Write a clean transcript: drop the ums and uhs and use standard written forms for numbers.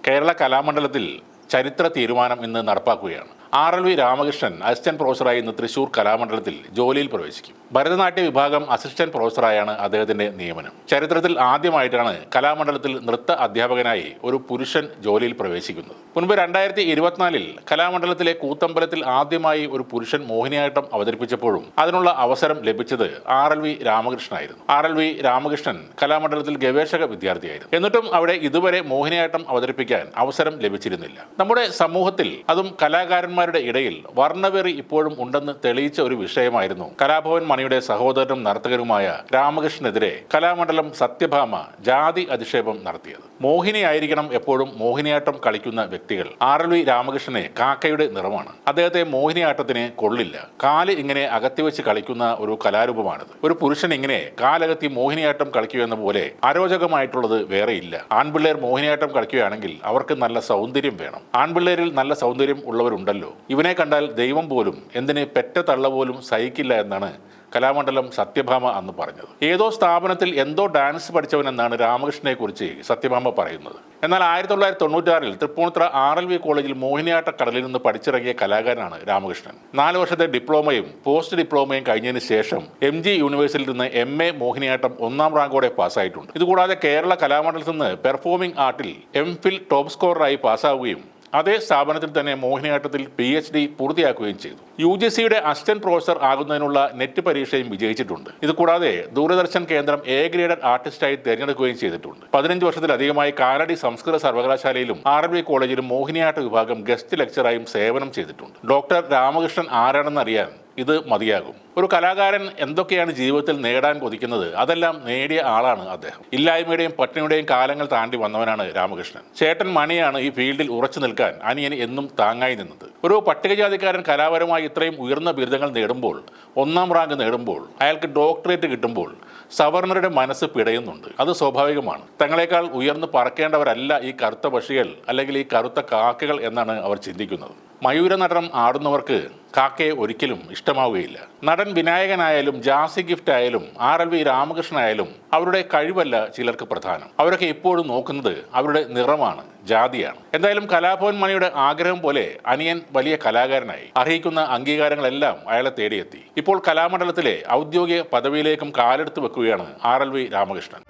കേരള കലാമണ്ഡലത്തിൽ ചരിത്ര തീരുമാനം ഇന്ന് നടപ്പാക്കുകയാണ്. RLV രാമകൃഷ്ണൻ അസിസ്റ്റന്റ് പ്രൊഫസറായി ഇന്ന് തൃശൂർ കലാമണ്ഡലത്തിൽ ജോലിയിൽ പ്രവേശിക്കും. ഭരതനാട്യ വിഭാഗം അസിസ്റ്റന്റ് പ്രൊഫസറായാണ് അദ്ദേഹത്തിന്റെ നിയമനം. ചരിത്രത്തിൽ ആദ്യമായിട്ടാണ് കലാമണ്ഡലത്തിൽ നൃത്ത അധ്യാപകനായി ഒരു പുരുഷൻ ജോലിയിൽ പ്രവേശിക്കുന്നത്. മുൻപ് 2024 കലാമണ്ഡലത്തിലെ കൂത്തമ്പലത്തിൽ ആദ്യമായി ഒരു പുരുഷൻ മോഹിനിയാട്ടം അവതരിപ്പിച്ചപ്പോഴും അതിനുള്ള അവസരം ലഭിച്ചത് RLV രാമകൃഷ്ണനായിരുന്നു. RLV രാമകൃഷ്ണൻ കലാമണ്ഡലത്തിൽ ഗവേഷക വിദ്യാർത്ഥിയായിരുന്നു. എന്നിട്ടും അവിടെ ഇതുവരെ മോഹിനിയാട്ടം അവതരിപ്പിക്കാൻ അവസരം ലഭിച്ചിരുന്നില്ല. നമ്മുടെ സമൂഹത്തിൽ അതും കലാകാരന്മാരുടെ ഇടയിൽ വർണ്ണവെറി ഇപ്പോഴും ഉണ്ടെന്ന് തെളിയിച്ച ഒരു വിഷയമായിരുന്നു കലാഭവൻ മണിയുടെ സഹോദരനും നർത്തകനുമായ രാമകൃഷ്ണനെതിരെ കലാമണ്ഡലം സത്യഭാമ ജാതി അധിക്ഷേപം നടത്തിയത്. മോഹിനിയായിരിക്കണം എപ്പോഴും മോഹിനിയാട്ടം കളിക്കുന്ന വ്യക്തികൾ. RLV രാമകൃഷ്ണനെ കാക്കയുടെ നിറമാണ്. അദ്ദേഹത്തെ മോഹിനിയാട്ടത്തിന് കൊള്ളില്ല. കാല് ഇങ്ങനെ അകത്തിവെച്ച് കളിക്കുന്ന ഒരു കലാരൂപമാണിത്. ഒരു പുരുഷൻ ഇങ്ങനെ കാലകത്തി മോഹിനിയാട്ടം കളിക്കുക എന്ന പോലെ അരോചകമായിട്ടുള്ളത് വേറെയില്ല. ആൺപിള്ളേർ മോഹിനിയാട്ടം കളിക്കുകയാണെങ്കിൽ അവർക്ക് നല്ല സൗന്ദര്യം വേണം. ആൺപിള്ളേരിൽ നല്ല സൗന്ദര്യം ഉള്ളവരുണ്ടല്ലോ. ഇവനെ കണ്ടാൽ ദൈവം പോലും എന്തിന് പെറ്റ തള്ള പോലും സഹിക്കില്ല എന്നാണ് കലാമണ്ഡലം സത്യഭാമ അന്ന് പറഞ്ഞത്. ഏതോ സ്ഥാപനത്തിൽ എന്തോ ഡാൻസ് പഠിച്ചവനെന്നാണ് രാമകൃഷ്ണനെ കുറിച്ച് സത്യഭാമ പറയുന്നത്. എന്നാൽ 1996 തൃപ്പൂണിത്തുറ RLV കോളേജിൽ മോഹിനിയാട്ട കടലിൽ നിന്ന് പഠിച്ചിറങ്ങിയ കലാകാരനാണ് രാമകൃഷ്ണൻ. 4 വർഷത്തെ ഡിപ്ലോമയും പോസ്റ്റ് ഡിപ്ലോമയും കഴിഞ്ഞതിന് ശേഷം MG യൂണിവേഴ്സിറ്റിയിൽ നിന്ന് MA മോഹിനിയാട്ടം 1ാം റാങ്കോടെ പാസ്സായിട്ടുണ്ട്. ഇതുകൂടാതെ കേരള കലാമണ്ഡലത്തിൽ നിന്ന് പെർഫോമിംഗ് ആർട്ടിൽ MPhil ടോപ്പ് സ്കോററായി പാസ്സാവുകയും അതേ സ്ഥാപനത്തിൽ തന്നെ മോഹിനിയാട്ടത്തിൽ PhD പൂർത്തിയാക്കുകയും ചെയ്തു. UGCയുടെ അസിസ്റ്റന്റ് പ്രൊഫസർ ആകുന്നതിനുള്ള നെറ്റ് പരീക്ഷയും വിജയിച്ചിട്ടുണ്ട്. ഇതുകൂടാതെ ദൂരദർശൻ കേന്ദ്രം A ഗ്രേഡഡ് ആർട്ടിസ്റ്റായി തിരഞ്ഞെടുക്കുകയും ചെയ്തിട്ടുണ്ട്. 15 വർഷത്തിലധികമായി കാലടി സംസ്കൃത സർവകലാശാലയിലും RLV കോളേജിലും മോഹിനിയാട്ട വിഭാഗം ഗസ്റ്റ് ലെക്ചറായും സേവനം ചെയ്തിട്ടുണ്ട്. ഡോക്ടർ രാമകൃഷ്ണൻ ആരാണെന്നറിയാൻ ഇത് മതിയാകും. ഒരു കലാകാരൻ എന്തൊക്കെയാണ് ജീവിതത്തിൽ നേടാൻ കൊതിക്കുന്നത് അതെല്ലാം നേടിയ ആളാണ് അദ്ദേഹം. ഇല്ലായ്മയുടെയും പട്ടിണിയുടെയും കാലങ്ങൾ താണ്ടി വന്നവനാണ് രാമകൃഷ്ണൻ. ചേട്ടൻ മണിയാണ് ഈ ഫീൽഡിൽ ഉറച്ചു നിൽക്കാൻ അനിയന് എന്നും താങ്ങായി നിന്നത്. ഒരു പട്ടികജാതിക്കാരൻ കലാപരമായി ഇത്രയും ഉയർന്ന ബിരുദങ്ങൾ നേടുമ്പോൾ, 1ാം റാങ്ക് നേടുമ്പോൾ, അയാൾക്ക് ഡോക്ടറേറ്റ് കിട്ടുമ്പോൾ സവർണരുടെ മനസ്സ് പിടയുന്നുണ്ട്. അത് സ്വാഭാവികമാണ്. തങ്ങളെക്കാൾ ഉയർന്നു പറക്കേണ്ടവരല്ല ഈ കറുത്ത പക്ഷികൾ അല്ലെങ്കിൽ ഈ കറുത്ത കാക്കകൾ എന്നാണ് അവർ ചിന്തിക്കുന്നത്. മയൂര നടനം ആടുന്നവർക്ക് കാക്കയെ ഒരിക്കലും ഇഷ്ടമാവുകയില്ല. നടൻ വിനായകനായാലും ജാസി ഗിഫ്റ്റ് ആയാലും RLV രാമകൃഷ്ണനായാലും അവരുടെ കഴിവല്ല ചിലർക്ക് പ്രധാനം. അവരൊക്കെ ഇപ്പോഴും നോക്കുന്നത് അവരുടെ നിറമാണ്, ജാതിയാണ്. എന്തായാലും കലാഭവൻ മണിയുടെ ആഗ്രഹം പോലെ അനിയൻ വലിയ കലാകാരനായി. അർഹിക്കുന്ന അംഗീകാരങ്ങളെല്ലാം അയാളെ തേടിയെത്തി. ഇപ്പോൾ കലാമണ്ഡലത്തിലെ ഔദ്യോഗിക പദവിയിലേക്കും കാലെടുത്ത് വെക്കുകയാണ് RLV രാമകൃഷ്ണൻ.